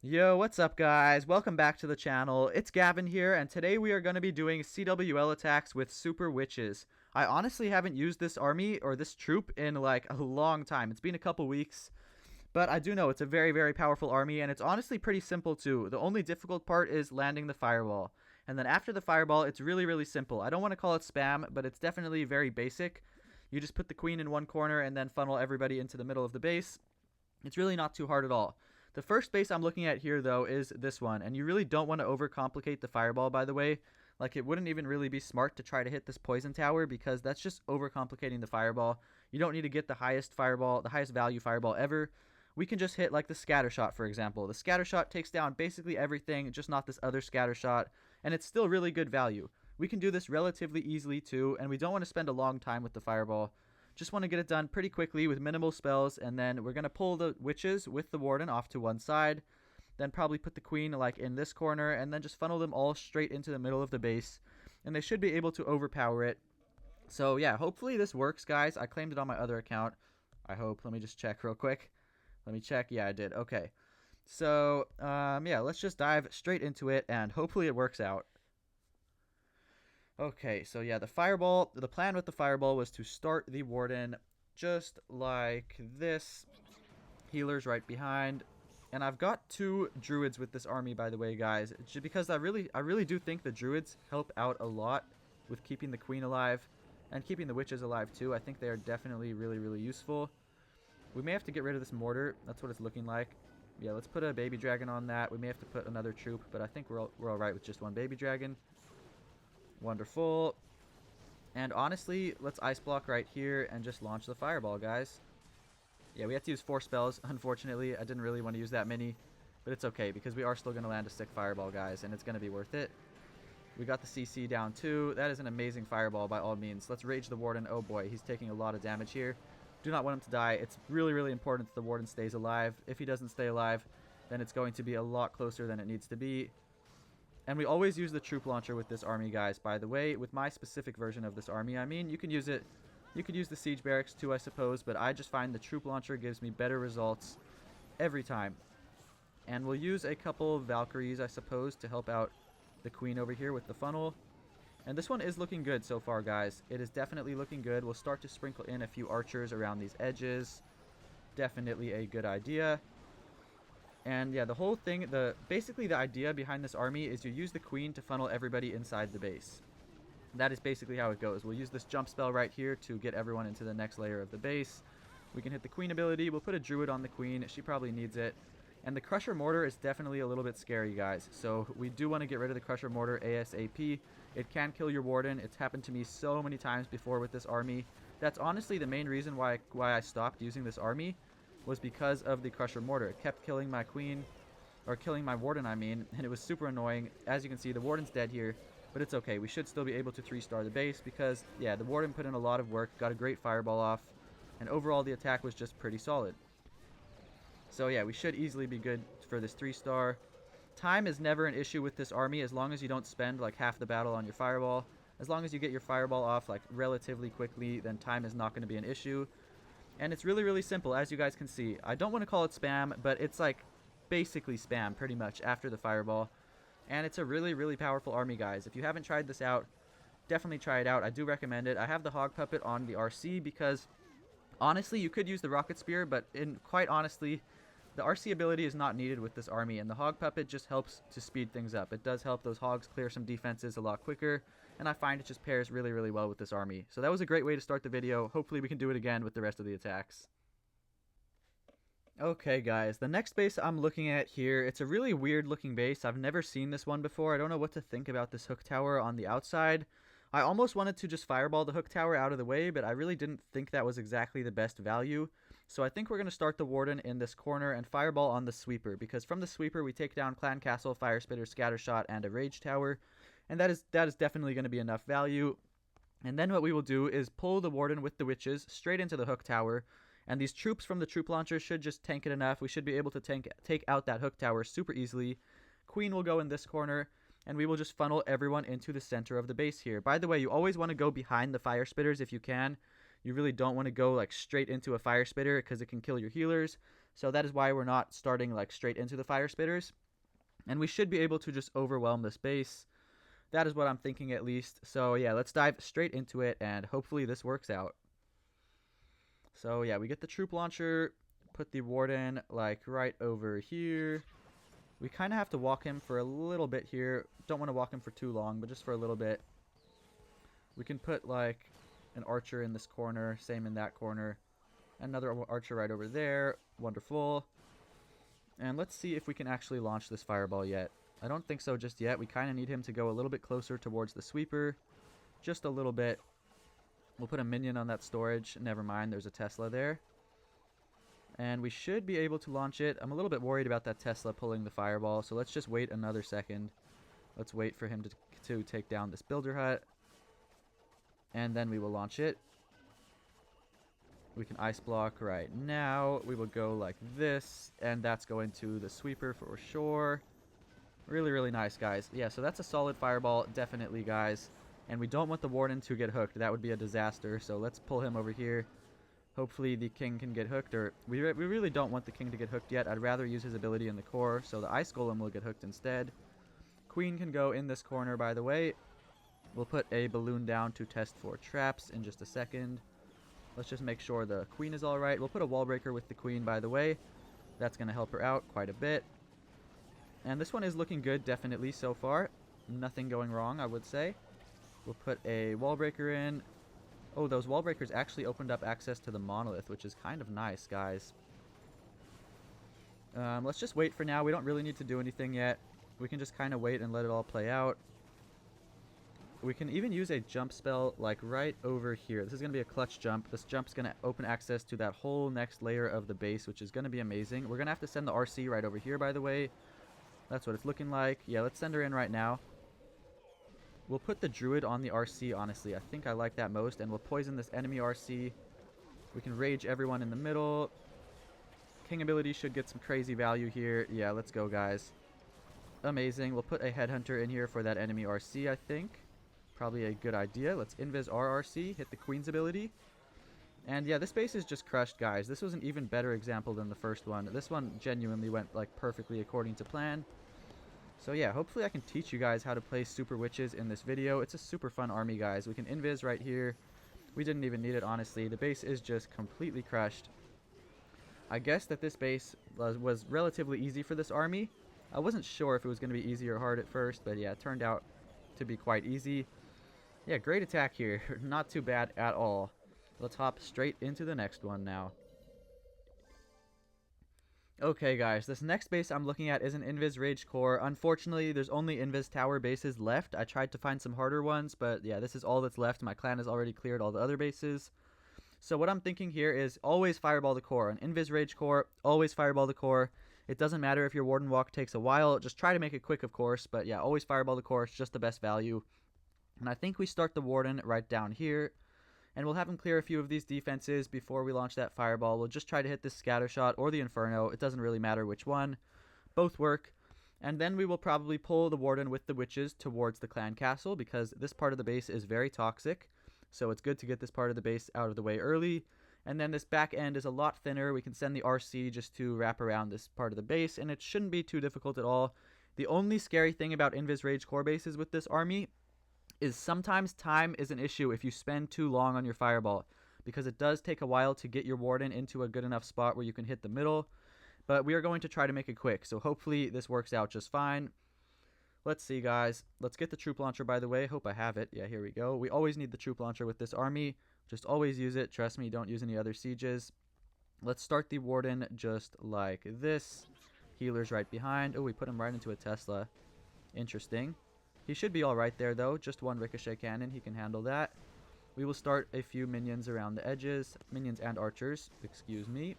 Yo, what's up guys? Welcome back to the channel. It's Gavin here, and today we are going to be doing CWL attacks with Super Witches. I honestly haven't used this army or this troop in like a long time. It's been a couple weeks, but I do know it's a very, very powerful army, and it's honestly pretty simple too. The only difficult part is landing the fireball. And then after the fireball, it's really, really simple. I don't want to call it spam, but it's definitely very basic. You just put the queen in one corner and then funnel everybody into the middle of the base. It's really not too hard at all. The first base I'm looking at here, though, is this one. And you really don't want to overcomplicate the fireball, by the way. Like, it wouldn't even really be smart to try to hit this poison tower because that's just overcomplicating the fireball. You don't need to get the highest fireball, the highest value fireball ever. We can just hit, like, the scatter shot, for example. The scatter shot takes down basically everything, just not this other scatter shot. And it's still really good value. We can do this relatively easily, too. And we don't want to spend a long time with the fireball. Just want to get it done pretty quickly with minimal spells, and then we're going to pull the witches with the warden off to one side, then probably put the queen like in this corner, and then just funnel them all straight into the middle of the base, and they should be able to overpower it. So yeah, hopefully this works, guys. I claimed it on my other account. I hope. Let me just check real quick. Let me check. Yeah, I did. Okay. So, yeah, let's just dive straight into it, and hopefully it works out. Okay, so yeah, the plan with the fireball was to start the warden just like this. Healers right behind. And I've got two druids with this army, by the way, guys, just because I really do think the druids help out a lot with keeping the queen alive and keeping the witches alive too. I think they are definitely really, really useful. We may have to get rid of this mortar. That's what it's looking like. Yeah, let's put a baby dragon on that. We may have to put another troop, but I think we're all right with just one baby dragon. Wonderful. And honestly, let's ice block right here and just launch the fireball, guys. Yeah, we have to use 4 spells. Unfortunately, I didn't really want to use that many, but it's okay because we are still going to land a sick fireball, guys, and it's going to be worth it. We got the CC down too. That is an amazing fireball by all means. Let's rage the warden. Oh boy, he's taking a lot of damage here. Do not want him to die. It's really, really important that the warden stays alive. If he doesn't stay alive, then it's going to be a lot closer than it needs to be. And we always use the troop launcher with this army, guys, by the way. With my specific version of this army, I mean, you can use it. You could use the siege barracks too, I suppose, but I just find the troop launcher gives me better results every time. And we'll use a couple of Valkyries, I suppose, to help out the queen over here with the funnel. And this one is looking good so far, guys. It is definitely looking good. We'll start to sprinkle in a few archers around these edges. Definitely a good idea. And yeah, the whole thing, basically the idea behind this army is you use the queen to funnel everybody inside the base. That is basically how it goes. We'll use this jump spell right here to get everyone into the next layer of the base. We can hit the queen ability. We'll put a druid on the queen. She probably needs it. And the crusher mortar is definitely a little bit scary, guys. So we do want to get rid of the crusher mortar ASAP. It can kill your warden. It's happened to me so many times before with this army. That's honestly the main reason why I stopped using this army, was because of the crusher mortar. It kept killing my queen, or killing my warden, I mean, and it was super annoying. As you can see, the warden's dead here, but it's okay. We should still be able to 3-star the base because, yeah, the warden put in a lot of work, got a great fireball off, and overall the attack was just pretty solid. So yeah, we should easily be good for this 3-star. Time is never an issue with this army as long as you don't spend like half the battle on your fireball. As long as you get your fireball off like relatively quickly, then time is not going to be an issue. And it's really, really simple, as you guys can see. I don't want to call it spam, but it's like basically spam pretty much after the fireball. And it's a really, really powerful army, guys. If you haven't tried this out, definitely try it out. I do recommend it. I have the hog puppet on the RC because honestly, you could use the rocket spear, but quite honestly, the RC ability is not needed with this army, and the hog puppet just helps to speed things up. It does help those hogs clear some defenses a lot quicker, and I find it just pairs really, really well with this army. So that was a great way to start the video. Hopefully we can do it again with the rest of the attacks. Okay, guys, the next base I'm looking at here, it's a really weird looking base. I've never seen this one before. I don't know what to think about this hook tower on the outside. I almost wanted to just fireball the hook tower out of the way, but I really didn't think that was exactly the best value. So I think we're going to start the warden in this corner and fireball on the sweeper, because from the sweeper we take down clan castle, fire spitter, scattershot, and a rage tower, and that is definitely going to be enough value. And then what we will do is pull the warden with the witches straight into the hook tower, and these troops from the troop launcher should just tank it enough. We should be able to take out that hook tower super easily. Queen will go in this corner, and we will just funnel everyone into the center of the base here. By the way, you always want to go behind the fire spitters if you can. You really don't want to go like straight into a fire spitter because it can kill your healers. So that is why we're not starting like straight into the fire spitters. And we should be able to just overwhelm this base. That is what I'm thinking at least. So yeah, let's dive straight into it and hopefully this works out. So yeah, we get the troop launcher, put the warden like right over here. We kind of have to walk him for a little bit here. Don't want to walk him for too long, but just for a little bit. We can put like an archer in this corner, same in that corner. Another archer right over there. Wonderful. And let's see if we can actually launch this fireball yet. I don't think so just yet. We kind of need him to go a little bit closer towards the sweeper. Just a little bit. We'll put a minion on that storage. Never mind, there's a Tesla there. And we should be able to launch it. I'm a little bit worried about that Tesla pulling the fireball, so let's just wait another second. Let's wait for him to take down this builder hut. And then we will launch it. We can ice block right now. We will go like this, and that's going to the sweeper for sure. Really, really nice, guys. Yeah, so that's a solid fireball, definitely, guys. And we don't want the warden to get hooked. That would be a disaster, so let's pull him over here. Hopefully the king can get hooked, or we really don't want the king to get hooked yet. I'd rather use his ability in the core, so the ice golem will get hooked instead. Queen can go in this corner, by the way. We'll put a balloon down to test for traps in just a second. Let's just make sure the queen is alright. We'll put a wall breaker with the queen, by the way. That's going to help her out quite a bit. And this one is looking good, definitely, so far. Nothing going wrong, I would say. We'll put a wall breaker in. Oh, those wall breakers actually opened up access to the monolith, which is kind of nice, guys. Let's just wait for now. We don't really need to do anything yet. We can just kind of wait and let it all play out. We can even use a jump spell like right over here. This is going to be a clutch jump. This jump is going to open access to that whole next layer of the base, which is going to be amazing. We're going to have to send the RC right over here, by the way. That's what it's looking like. Yeah, let's send her in right now. We'll put the druid on the RC, honestly. I think I like that most. And we'll poison this enemy RC. We can rage everyone in the middle. King ability should get some crazy value here. Yeah, let's go, guys. Amazing. We'll put a headhunter in here for that enemy RC, I think. Probably a good idea. Let's invis our RC. Hit the queen's ability. And yeah, this base is just crushed, guys. This was an even better example than the first one. This one genuinely went like perfectly according to plan. So yeah, hopefully I can teach you guys how to play Super Witches in this video. It's a super fun army, guys. We can invis right here. We didn't even need it, honestly. The base is just completely crushed. I guess that this base was relatively easy for this army. I wasn't sure if it was going to be easy or hard at first, but yeah, it turned out to be quite easy. Yeah, great attack here. Not too bad at all. Let's hop straight into the next one now. Okay, guys, this next base I'm looking at is an Invis Rage Core. Unfortunately, there's only Invis Tower bases left. I tried to find some harder ones, but yeah, this is all that's left. My clan has already cleared all the other bases. So what I'm thinking here is always fireball the core. An Invis Rage Core, always fireball the core. It doesn't matter if your Warden Walk takes a while. Just try to make it quick, of course. But yeah, always fireball the core. It's just the best value. And I think we start the Warden right down here. And we'll have him clear a few of these defenses before we launch that fireball. We'll just try to hit this scatter shot or the Inferno. It doesn't really matter which one. Both work. And then we will probably pull the Warden with the Witches towards the clan castle because this part of the base is very toxic. So it's good to get this part of the base out of the way early. And then this back end is a lot thinner. We can send the RC just to wrap around this part of the base. And it shouldn't be too difficult at all. The only scary thing about Invis Rage Core bases with this army is sometimes time is an issue if you spend too long on your fireball, because it does take a while to get your Warden into a good enough spot where you can hit the middle, but we are going to try to make it quick, so hopefully this works out just fine. Let's see, guys. Let's get the troop launcher, by the way. Hope I have it. Yeah, here we go. We always need the troop launcher with this army. Just always use it. Trust me, don't use any other sieges. Let's start the Warden just like this. Healer's right behind. Oh, we put him right into a Tesla. Interesting. He should be alright there, though. Just one ricochet cannon. He can handle that. We will start a few minions around the edges. Minions and archers. Excuse me.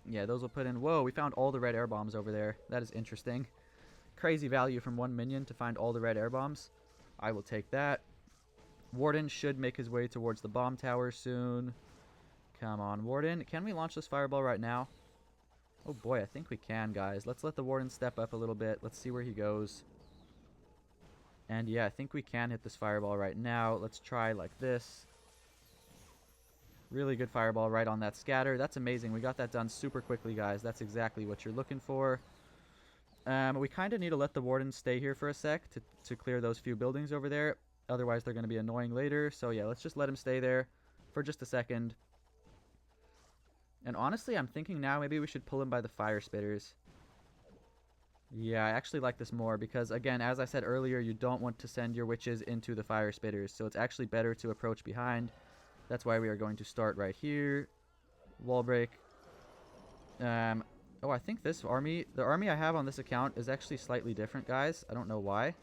Yeah, those will put in... Whoa, we found all the red air bombs over there. That is interesting. Crazy value from one minion to find all the red air bombs. I will take that. Warden should make his way towards the bomb tower soon. Come on, Warden. Can we launch this fireball right now? Oh boy, I think we can, guys. Let's let the Warden step up a little bit. Let's see where he goes. And yeah, I think we can hit this fireball right now. Let's try like this. Really good fireball right on that scatter. That's amazing. We got that done super quickly, guys. That's exactly what you're looking for. We kind of need to let the wardens stay here for a sec to clear those few buildings over there. Otherwise, they're going to be annoying later. So, yeah, let's just let them stay there for just a second. And honestly, I'm thinking now maybe we should pull him by the fire spitters. Yeah, I actually like this more because, again, as I said earlier, you don't want to send your witches into the fire spitters. So it's actually better to approach behind. That's why we are going to start right here. Wall break. Oh, I think this army, the army I have on this account is actually slightly different, guys. I don't know why.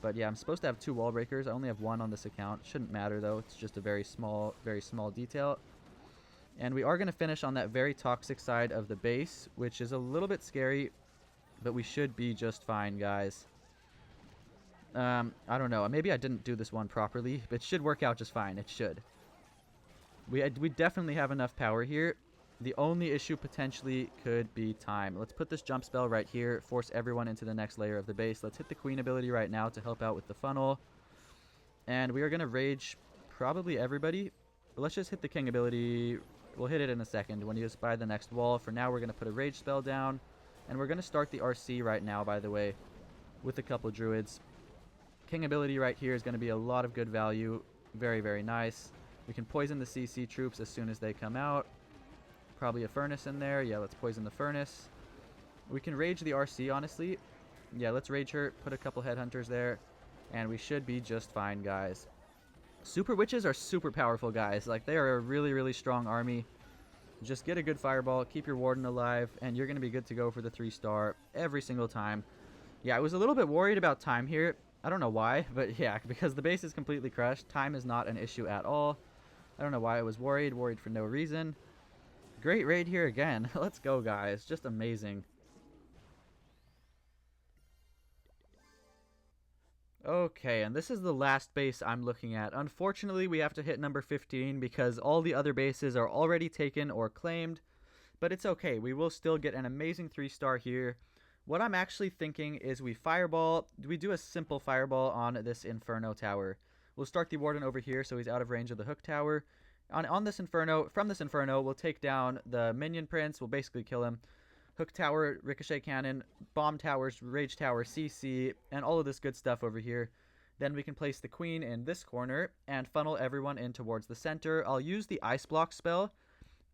But yeah, I'm supposed to have 2 wall breakers. I only have 1 on this account. Shouldn't matter, though. It's just a very small detail. And we are going to finish on that very toxic side of the base, which is a little bit scary, but we should be just fine, guys. I don't know. Maybe I didn't do this one properly, but it should work out just fine. It should. We definitely have enough power here. The only issue potentially could be time. Let's put this jump spell right here, force everyone into the next layer of the base. Let's hit the queen ability right now to help out with the funnel. And we are going to rage probably everybody. But let's just hit the king ability. We'll hit it in a second when you spy the next wall. For now, we're going to put a rage spell down. And we're going to start the RC right now, by the way, with a couple druids. King ability right here is going to be a lot of good value. Very, very nice. We can poison the CC troops as soon as they come out. Probably a furnace in there. Yeah, let's poison the furnace. We can rage the RC, honestly. Yeah, let's rage her. Put a couple headhunters there. And we should be just fine, guys. Super witches are super powerful, guys. Like, they are a really, really strong army. Just get a good fireball, keep your warden alive, and you're going to be good to go for the 3-star every single time. Yeah, I was a little bit worried about time here. I don't know why, but yeah, because the base is completely crushed. Time is not an issue at all. I don't know why I was worried for no reason. Great raid here again. Let's go, guys. Just amazing. Okay, and this is the last base I'm looking at. Unfortunately, we have to hit number 15 because all the other bases are already taken or claimed. But it's okay. We will still get an amazing 3-star here. What I'm actually thinking is we do a simple fireball on this Inferno tower. We'll start the Warden over here so he's out of range of the Hook tower. From this Inferno, we'll take down the Minion Prince. We'll basically kill him. Hook tower, Ricochet cannon, bomb towers, rage tower, CC, and all of this good stuff over here. Then we can place the queen in this corner and funnel everyone in towards the center. I'll use the ice block spell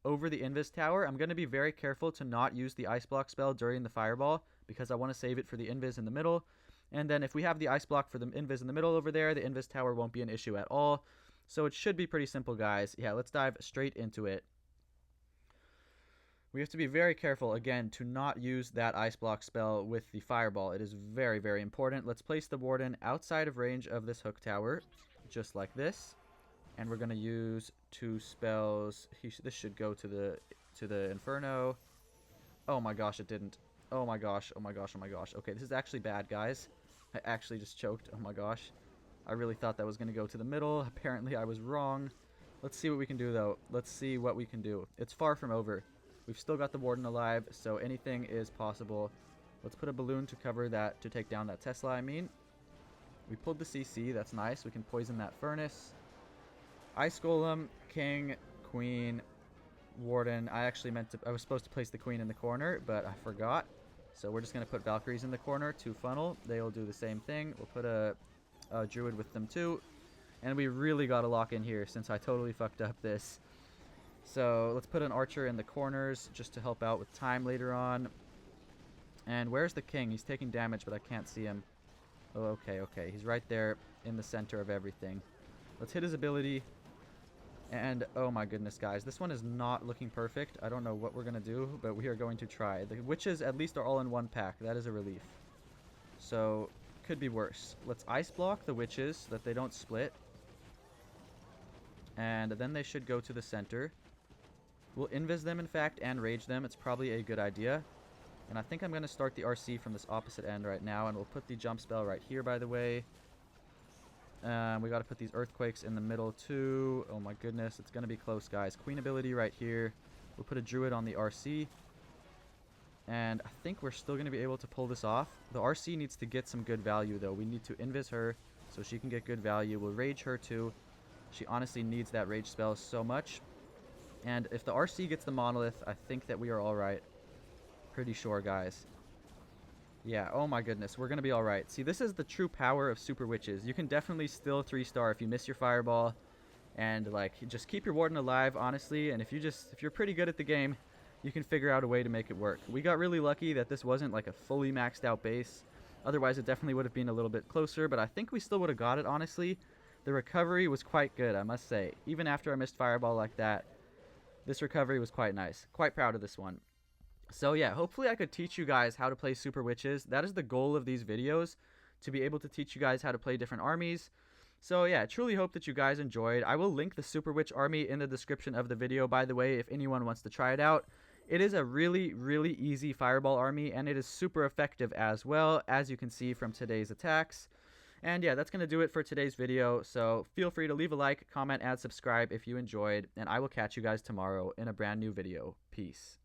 over the Invis tower. I'm going to be very careful to not use the ice block spell during the fireball because I want to save it for the Invis in the middle. And then if we have the ice block for the Invis in the middle over there, the Invis tower won't be an issue at all. So it should be pretty simple, guys. Yeah, let's dive straight into it. We have to be very careful, again, to not use that ice block spell with the fireball. It is very, very important. Let's place the warden outside of range of this hook tower, just like this. And we're going to use 2 spells. This should go to the Inferno. Oh my gosh, it didn't. Oh my gosh, oh my gosh, oh my gosh. Okay, this is actually bad, guys. I actually just choked. Oh my gosh. I really thought that was going to go to the middle. Apparently, I was wrong. Let's see what we can do, though. Let's see what we can do. It's far from over. We've still got the warden alive, so anything is possible. Let's put a balloon to cover that, to take down that Tesla, I mean. We pulled the CC. That's nice. We can poison that furnace. Ice Golem, King, Queen, Warden. I was supposed to place the Queen in the corner, but I forgot. So we're just going to put Valkyries in the corner to funnel. They will do the same thing. We'll put a Druid with them too. And we really got to lock in here since I totally fucked up this. So let's put an Archer in the corners just to help out with time later on. And where's the King? He's taking damage, but I can't see him. Oh, okay. He's right there in the center of everything. Let's hit his ability. And oh my goodness, guys, this one is not looking perfect. I don't know what we're going to do, but we are going to try. The witches at least are all in one pack. That is a relief. So, could be worse. Let's ice block the witches so that they don't split. And then they should go to the center. We'll invis them, in fact, and rage them. It's probably a good idea. And I think I'm going to start the RC from this opposite end right now. And we'll put the jump spell right here, by the way. We got to put these earthquakes in the middle, too. Oh, my goodness. It's going to be close, guys. Queen ability right here. We'll put a druid on the RC. And I think we're still going to be able to pull this off. The RC needs to get some good value, though. We need to invis her so she can get good value. We'll rage her, too. She honestly needs that rage spell so much. And if the RC gets the monolith, I think that we are alright. Pretty sure, guys. Yeah, oh my goodness, we're going to be alright. See, this is the true power of Super Witches. You can definitely still 3-star if you miss your fireball. And, like, just keep your Warden alive, honestly. And if you're pretty good at the game, you can figure out a way to make it work. We got really lucky that this wasn't, like, a fully maxed out base. Otherwise, it definitely would have been a little bit closer. But I think we still would have got it, honestly. The recovery was quite good, I must say. Even after I missed fireball like that, this recovery was quite nice. Quite proud of this one. So yeah, hopefully I could teach you guys how to play Super Witches. That is the goal of these videos, to be able to teach you guys how to play different armies. So yeah, I truly hope that you guys enjoyed. I will link the Super Witch army in the description of the video, by the way, if anyone wants to try it out. It is a really, really easy fireball army, and it is super effective as well, as you can see from today's attacks. And yeah, that's going to do it for today's video. So feel free to leave a like, comment, and subscribe if you enjoyed, and I will catch you guys tomorrow in a brand new video. Peace.